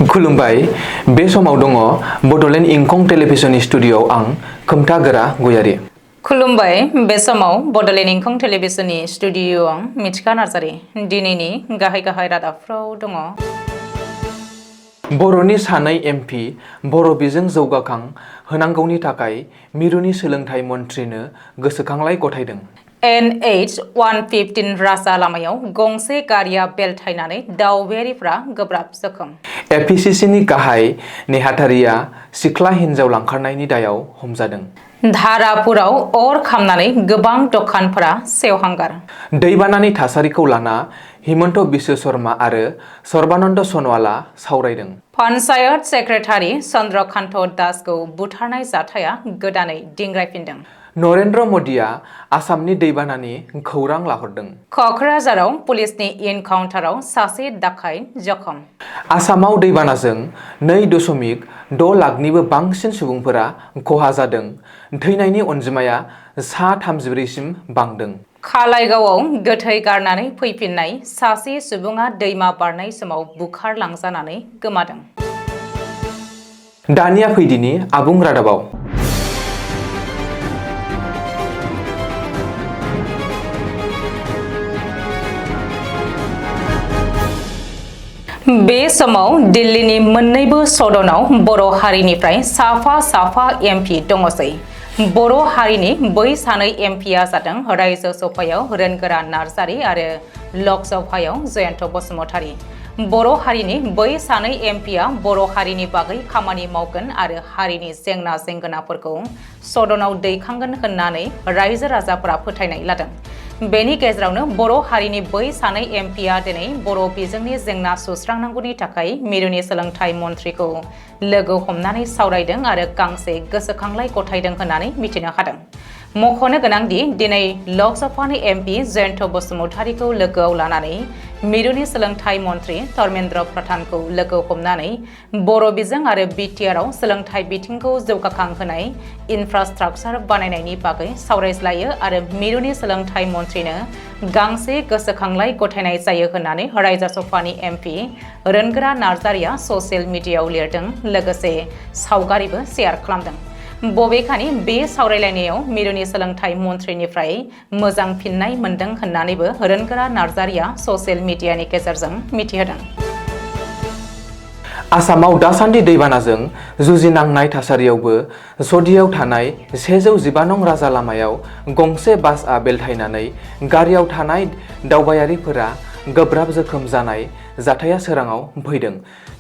खुलुमबाय बे समाव दङ बडलेण्ड इंखं टेलिभिजन स्टुडिय'आव आं खोमथागोरा गयारि। खुलुमबाय बे समाव बडलेण्ड इंखं टेलिभिजननि स्टुडिय'आव आं मिथिखा नार्जारि। दिनैनि गाहाय रादाबफ्राव दङ। बर'नि सानै एमपि बर' बिजों जौगाखां होनांगौनि थाखाय मिरुनि सोलोंथाइ मन्थ्रिनो गोसोखांलाय गथायदों। NH-115 राजा लामायाव गंसे गारिया बेलथायनानै दावबायारिफ्रा गोब्राब जोखोम। एपिसिसिनि गाहाय नेहाथारिया सिख्ला हिन्जाव लांखारनायनि दायाव हमजादों। धारापुराव अर खामनानै गोबां दखानफोरा सेवहांगार। दैबानानि थासारिखौ लाना हिमन्त बिश्व शर्मा आरो सर्बानन्द सनवालआ सावरायदों। पन्चायत सेक्रेटारि चन्द्रकान्त दासखौ बुथारनाय जाथाया गोदानै दिंग्रायफिनदों। नरेन्द्र मदिया आसामनि दैबानानि खौरां लाहरदों। क'क्राझाराव पुलिसनि इनकाउन्टाराव सासे डाकाइत जखम। आसामाव दैबानाजों 2.6 लाखनिबो बांसिन सुबुंफोरा खहा जादों। थैनायनि अनजिमाया सा 34 सिम बांदों। खालाइगावआव गोथै गारनानै फैफिननाय सासे सुबुङा दैमा बारनाय समाव बुखारलांजानानै गोमादों। दानिया फैदिनि आबुं रादाबाव। बे समाव दिल्लीनि मोन्नैबो सदनाव बर' हारिनिफ्राय साफा एमपि दङसै। बर' हारिनि बै सानै एमपिआ जादों रायजो सभायाव रोनगोरा नार्जारि आरो लक सभायाव जयन्त बसुमतारी। बर' हारिनि बै सानै एमपिआ बर' हारिनि बागै खामानि मावगोन आरो हारिनि जेंना जेंगोनाफोरखौ सदनाव दैखांगोन होननानै रायजो राजाफोरा फोथायनाय लादों। बेनि गेजेरावनो बर' हारिनि बै सानै एमपिआ दिनै बर' बिजोंनि जेंना सुस्रांनांगौनि थाखाय मिरुनि सोलोंथाइ मन्थ्रिखौ लोगो हमनानै सावरायदों आरो गांसे गोसोखांलाय गथायदों होननानै मिथिनो हादों। मख'नो गोनांदि दिनै लकसभानि एमपि जयन्त बसुमतारीखौ लोगोआव लानानै मिरुनि सोलोंथाइ मन्थ्रि धर्मेन्द्र प्रधानखौ लोगो हमनानै बर' बिजों आरो बिटिआरआव सोलोंथाइ बिथिंखौ जौगाखांहोनाय इनफ्रास्ट्राक्चार बानायनायनि बागै सावरायज्लायो आरो मिरुनि सोलोंथाइ मन्थ्रिनो गांसे गोसोखांलाय गथायनाय जायो होननानै रायजो सभानि एमपि रोनगोरा नार्जारिया ससियेल मिडियाआव लिरदों, लोगोसे सावगारिबो शेयार खालामदों। बबेखानि बे सावरायलायनायाव मिरुनि सोलोंथाइ मन्थ्रिनिफ्राय मोजां फिननाय मोनदों होननानैबो रोनगोरा नार्जारिया ससियेल मिडियानि गेजेरजों मिथिहोदों। आसामाव दासान्दि दैबानाजों जुजिनांनाय थासारियावबो सदियाव थानाय 115 नं राजा लामायाव गंसे बासआ बेलथायनानै गारियाव थानाय दावबायारिफोरा गोब्राब जोखोम जानाय जाथाया सोराङाव फैदों।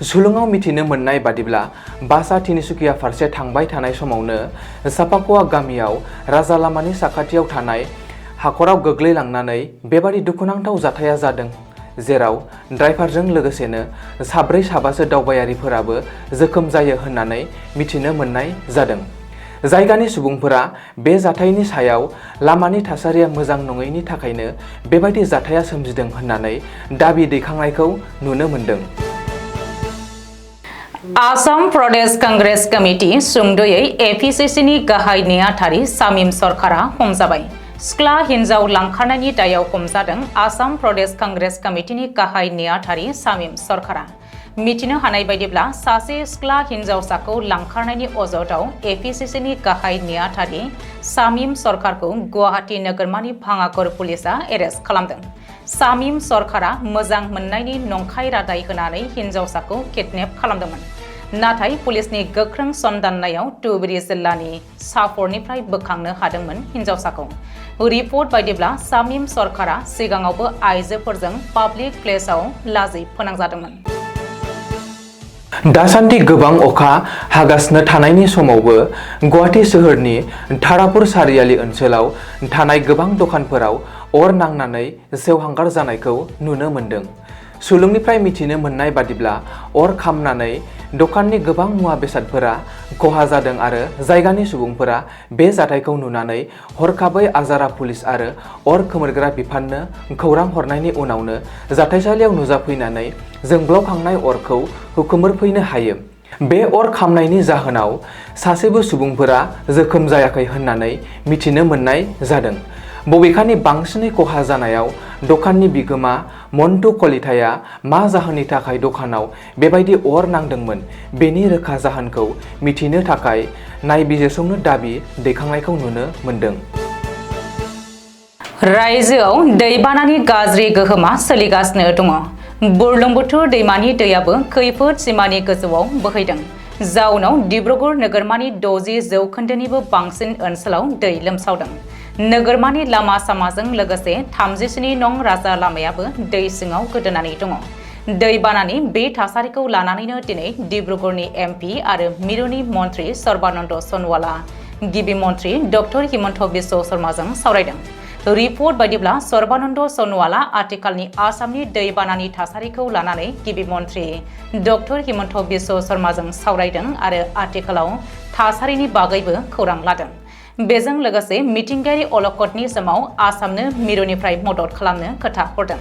सुलुङाव मिथिनो मोननाय बादिब्ला बासआ तिनिसुकिया फारसे थांबाय थानाय समावनो सापाक'वा गामियाव राजा लामानि साखाथियाव थानाय हाखराव गोग्लैलांनानै बेबादि दुखुनांथाव जाथाया जादों, जेराव ड्राइभारजों लोगोसेनो साब्रै-साबासो दावबायारिफोराबो जोखोम जायो होननानै मिथिनो मोननाय जादों। जायगानि सुबुंफोरा बे जाथायनि सायाव लामानि थासारिया मोजां नङैनि थाखायनो बेबायदि जाथाया सोमजिदों होननानै दाबि दैखांनायखौ नुनो मोन्दों। आसाम प्रदेश कंग्रेस कमिटि सुंद'यै एपिसिसिनि गाहाय नेहाथारि शामिम सरकारा हमजाबाय। सिख्ला हिन्जाव लांखारनायनि दायाव हमजादों आसाम प्रदेश कंग्रेस कमिटिनि गाहाय नेहाथारि शामिम सरकारा। मिथिनो हानाय बायदिब्ला सासे सिख्ला हिन्जावसाखौ लांखारनायनि अजदआव एपिसिसिनि गाहाय नेहाथारि शामिम सरकारखौ गुवाहाटी नोगोरमानि भाङाघर पुलिसआ एरेस्ट खालामदों। शामिम सरकारा मोजां मोननायनि नंखाय रादाय होनानै हिन्जावसाखौ किडनेप खालामदोंमोन। नाथाय पुलिसनि गोख्रों सन्दाननायाव धुबुरी जिल्लानि साफरनिफ्राय बोखांनो हादोंमोन हिन्जावसाखौ। रिपर्ट बायदिब्ला शामिम सरकारा सिगाङावबो आइजोफोरजों पाब्लिक प्लेसआव लाजि फोनांजादोंमोन। दासान्दि गोबां अखा हागासिनो थानायनि समावबो गुवाहाटी सोहोरनि धारापुर सारियालि ओनसोलाव थानाय गोबां दखानफोराव अर नांनानै सेवहांगार जानायखौ नुनो मोन्दों। सुलुंनिफ्राय मिथिनो मोननाय बादिब्ला अर खामनानै दखाननि गोबां मुवा बेसादफोरा खहा जादों आरो जायगानि सुबुंफोरा बे जाथायखौ नुनानै हरखाबै आजारा पुलिस आरो अर खोमोरग्रा बिफाननो खौरां हरनायनि उनावनो जाथायसालियाव नुजाफैनानै जोंब्लावखांनाय अरखौ हुखुमोरफैनो हायो। बे अर खामनायनि जाहोनाव सासेबो सुबुंफोरा जोखोम जायाखै होननानै मिथिनो मोननाय जादों। बबेखानि बांसिनै खहा जानायाव दखाननि बिगोमा मन्टु कलिताया मा जाहोननि थाखाय दखानाव बेबायदि अर नांदोंमोन बेनि रोखा जाहोनखौ मिथिनो थाखाय नायबिजिरसंनो दाबि दैखांनायखौ नुनो मोन्दों। रायजोआव दैबानानि गाज्रि गोहोमा सोलिगासिनो दङ। बुरलुंबुथुर दैमानि दैयाबो खैफोद सिमानि गोजौआव बोहैदों। जाउनाव डिब्रुगड़ नोगोरमानि 60% बांसिन ओनसोलाव दै लोमसावदों। नोगोरमानि लामा सामाजों लोगोसे 37 नं राजा लामायाबो दै सिङाव गोदोनानै दङ। दैबानानि बे थासारिखौ लानानैनो दिनै डिब्रुगड़नि एमपि आरो मिरुनि मन्त्रि सर्बानन्द सन'वालआ गिबि मन्त्रि डक्टर हिमन्त बिश्व शर्माजों सावरायदों। रिपर्ट बायदिब्ला सर्बानन्द सन'वालआ आथिखालनि आसामनि दैबानानि थासारिखौ लानानै गिबि मन्त्रि डक्टर हिमन्त बिश्व शर्माजों सावरायदों आरो आथिखालाव थासारिनि बागैबो खौरां लादों। बेजों लोगोसे मिथिंगायारि अलखदनि समाव आसामनो मिरुनिफ्राय मदद खालामनो खोथा हरदों।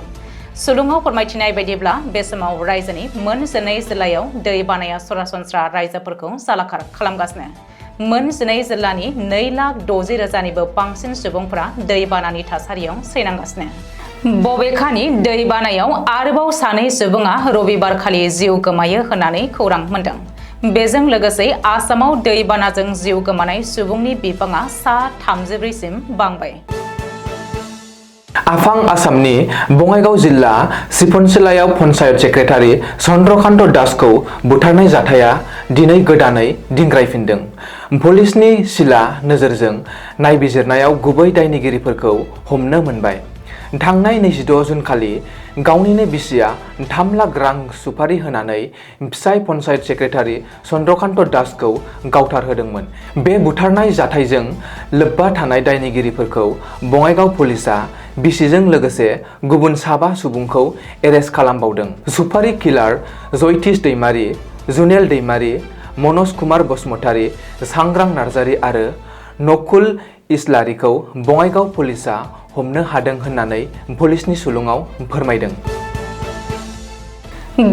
सुलुङाव फोरमायथिनाय बायदिब्ला बे समाव रायजोनि मोन 12 जिल्लायाव दै बानाया सरासनस्रा रायजोफोरखौ जालाखार खालामगासिनो। मोन 12 जिल्लानि 2,60,000निबो बांसिन सुबुंफोरा दैबानानि थासारियाव सैनांगासिनो। बबेखानि दैबानायाव आरोबाव 2 सुबुङा रबिबारखालि जिउ गोमायो होननानै खौरां मोन्दों। बेजों लोगोसे आसामाव दैबानाजों जिउ गोमानाय सुबुंनि बिबाङा सा 34सिम बांबाय। आफां आसामनि बङाइगाव जिल्ला सिपनसिलायाव पन्चायत सेक्रेटारि चन्द्रकान्त दासखौ बुथारनाय जाथाया दिनै गोदानै दिंग्रायफिनदों। पुलिसनि सिला नोजोरजों नायबिजिरनायाव गुबै दायनिगिरिफोरखौ हमनो मोनबाय। थांनाय 26 जुनखालि गावनिनो बिसिया 3 लाख रां सुपारि होनानै फिसाय पन्चायत सेक्रेटारि चन्द्रकान्त दासखौ गावथारहोदोंमोन। बे बुथारनाय जाथायजों लोब्बा थानाय दायनिगिरिफोरखौ बङाइगाव पुलिसआ बिसिजों लोगोसे गुबुन 7 सुबुंखौ एरेस्ट खालामबावदों। सुपारि किलार जयतिश दैमारि, जुनेल दैमारि, मनज कुमार बसुमतारी, सांग्रां नार्जारी आरो नकुल इस्लारिखौ बङाइगाव पुलिसआ हमनो हादों होननानै पुलिसनि सुलुङाव फोरमायदों।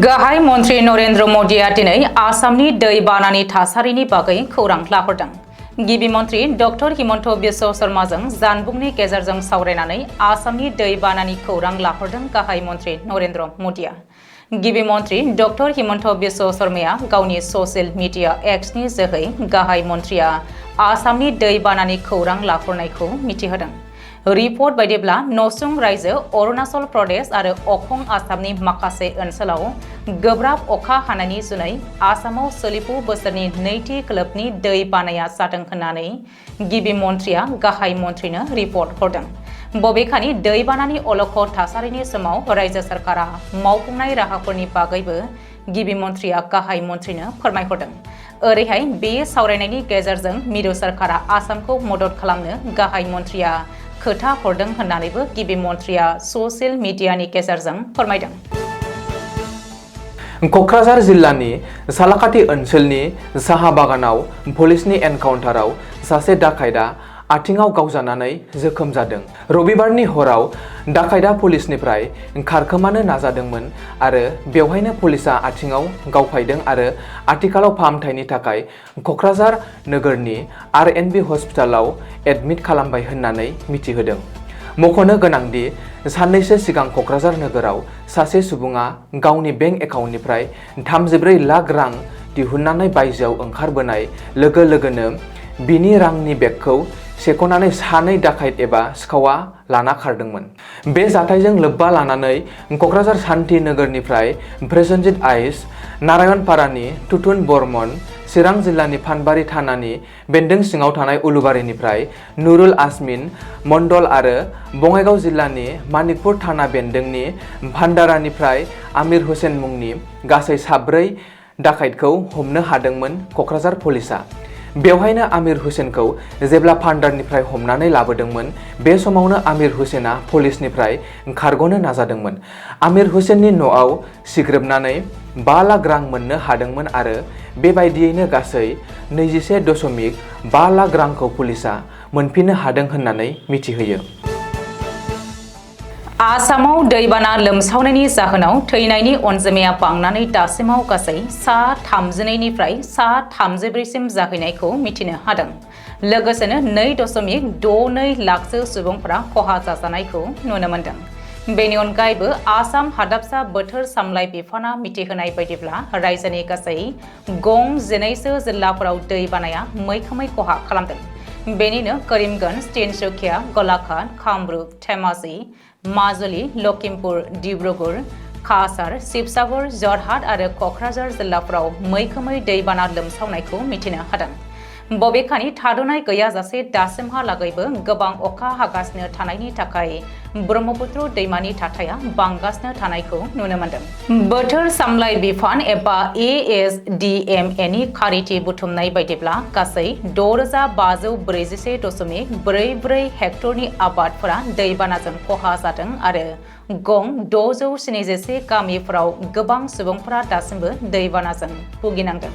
गाहाय मन्त्रि नरेन्द्र मदिया दिनै आसामनि दैबानानि थासारिनि बागै खौरां लाहरदों। गिबि मन्त्रि डक्टर हिमन्त बिश्व शर्माजों जानबुंनि गेजेरजों सावरायनानै आसामनि दैबानानि खौरां लाहरदों गाहाय मन्त्रि नरेन्द्र मदिया। गिबि मन्त्रि डक्टर हिमन्त बिश्व शर्माया गावनि ससियेल मिडिया एक्सनि जोहै गाहाय मन्त्रिया आसामनि दैबानानि खौरां लाहरनायखौ मिथिहोदों। रिपर्ट बायदिब्ला नसुं रायजो अरुणाचल प्रदेश आरो अखं आसामनि माखासे ओनसोलाव गोब्राब अखा हानायनि जुनै आसामाव सोलिफु बोसोरनि नैथि खोलोबनि दै बानाया जादों होननानै गिबि मन्त्रिया गाहाय मन्त्रिनो रिपर्ट हरदों। बबेखानि दैबानानि अलखद थासारिनि समाव रायजो सरकारा मावफुंनाय राहाफोरनि बागैबो गिबि मन्त्रिया गाहाय मन्त्रिनो फोरमायहरदों। ओरैहाय बे सावरायनायनि गेजेरजों मिरु सरकारा आसामखौ मदद खालामनो गाहाय मन्त्रिया खोथा हरदों होननानैबो गिबि मन्त्रिया ससियेल मिडियानि गेजेरजों फोरमायदों। क'क्राझार जिल्लानि सालाकाथि ओनसोलनि साहा बागानाव पुलिसनि एनकाउन्टाराव सासे डाकाइटा आथिङाव गावजानानै जोखोम जादों। रबिबारनि हराव डाकाइटा पुलिसनिफ्राय खारखोमानो नाजादोंमोन आरो बेवहायनो पुलिसआ आथिङाव गावफायदों आरो आथिखालाव फाहामथायनि थाखाय क'क्राझार नोगोरनि R&B हस्पिटालाव एडमिट खालामबाय होननानै मिथिहोदों। मख'नो गोनांदि साननैसो सिगां क'क्राझार नोगोराव सासे सुबुङा गावनि बेंक एकाउन्टनिफ्राय 34 लाख रां दिहुननानै बायजोआव ओंखारबोनाय लोगो लोगोनो बिनि रांनि बेगखौ सेख'नानै 2 डाकाइट एबा सिखावआ लाना खारदोंमोन। बे जाथायजों लोब्बा लानानै क'क्राझार सान्थि नोगोरनिफ्राय प्रसेनजित आइस, नारायणपारानि तुतुन बर्मन, चिरां जिल्लानि फानबारि थानानि बेन्दों सिङाव थानाय उलुबारिनिफ्राय नुरुल आजमिन मण्डल आरो बङाइगाव जिल्लानि मानिकपुर थाना बेन्दोंनि भान्डारानिफ्राय आमिर हुसेन मुंनि गासै 4 डाकाइटखौ हमनो हादोंमोन क'क्राझार पुलिसआ। बेवहायनो आमिर हुसेनखौ जेब्ला भान्डारनिफ्राय हमनानै लाबोदोंमोन बे समावनो आमिर हुसेना पुलिसनिफ्राय खारग'नो नाजादोंमोन। आमिर हुसेननि न'आव सिग्रोबनानै 5 लाख रां मोननो हादोंमोन आरो बेबायदियैनो गासै 21.5 लाख रांखौ पुलिसआ मोनफिननो हादों होननानै मिथिहोयो। आसामाव दैबाना लोमसावनायनि जाहोनाव थैनायनि अनजिमाया बांनानै दासिमाव गासै सा 32निफ्राय सा 34सिम जाहैनायखौ मिथिनो हादों। लोगोसेनो 2.62 लाखसो सुबुंफोरा खहा जाजानायखौ नुनो मोनदों। बेनि अनगायैबो आसाम हादाबसा बोथोर सामलाय बिफाना मिथिहोनाय बायदिब्ला रायजोनि गासै गं 12 जिल्लाफोराव दै बानाया मैखोमै खहा खालामदों। बेनिनो करीमगंज, तिनसुकिया, गलाघाट, कामरुप, धेमाजि, माजुलि, लखिमपुर, डिब्रुगड़, काछार, शिबसागर, जरहाट आरो क'क्राझार जिल्लाफोराव मैखोमै दैबाना लोमसावनायखौ मिथिनो हादों। बबेखानि थाद'नाय गैयाजासे दासिमहालागैबो गोबां अखा हागासिनो थानायनि थाखाय ब्रह्मपुत्र दैमानि थाथाया बांगासिनो थानायखौ नुनो मोन्दों। बोथोर सामलाय बिफान एबा ASDMA नि खारिथि बुथुमनाय बायदिब्ला गासै 6,541.44 हेक्टरनि आबादफोरा दैबानाजों खहा जादों आरो गं 671 गामिफोराव गोबां सुबुंफोरा दासिमबो दैबानाजों भुगिनांदों।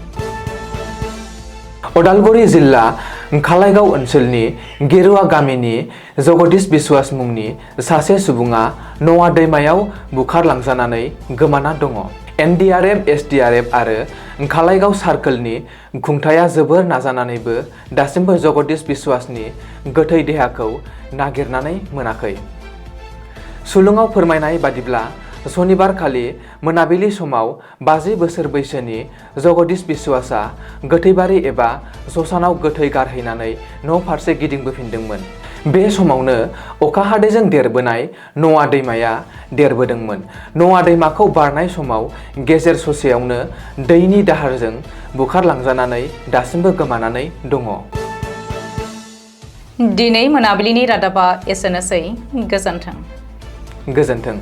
उदालगुरि जिल्ला खालाइगाव ओनसोलनि गेरुवा गामिनि जगदीश बिश्वास मुंनि सासे सुबुङा नवा दैमायाव बुखारलांजानानै गोमाना दङ। NDRF, SDRF आरो खालाइगाव सार्कोलनि खुंथाया जोबोर नाजानानैबो दासिमबो जगदीश बिश्वासनि गोथै देहाखौ नागिरनानै मोनाखै। सुलुङाव फोरमायनाय बादिब्ला शनिबारखालि मोनाबिलि समाव 50 बोसोर बैसोनि जगदीश बिश्वासआ गोथैबारि एबा ससानाव गोथै गारहैनानै न' फारसे गिदिंबोफिनदोंमोन। बे समावनो अखा हादैजों देरबोनाय नवा दैमाया देरबोदोंमोन। नवा दैमाखौ बारनाय समाव गेजेर ससेयावनो दैनि दाहारजों बुखारलांजानानै दासिमबो गोमानानै दङ। दिनै मोनाबिलिनि रादाबा एसेनोसै। गोजोन्थों। गोजोन्थों।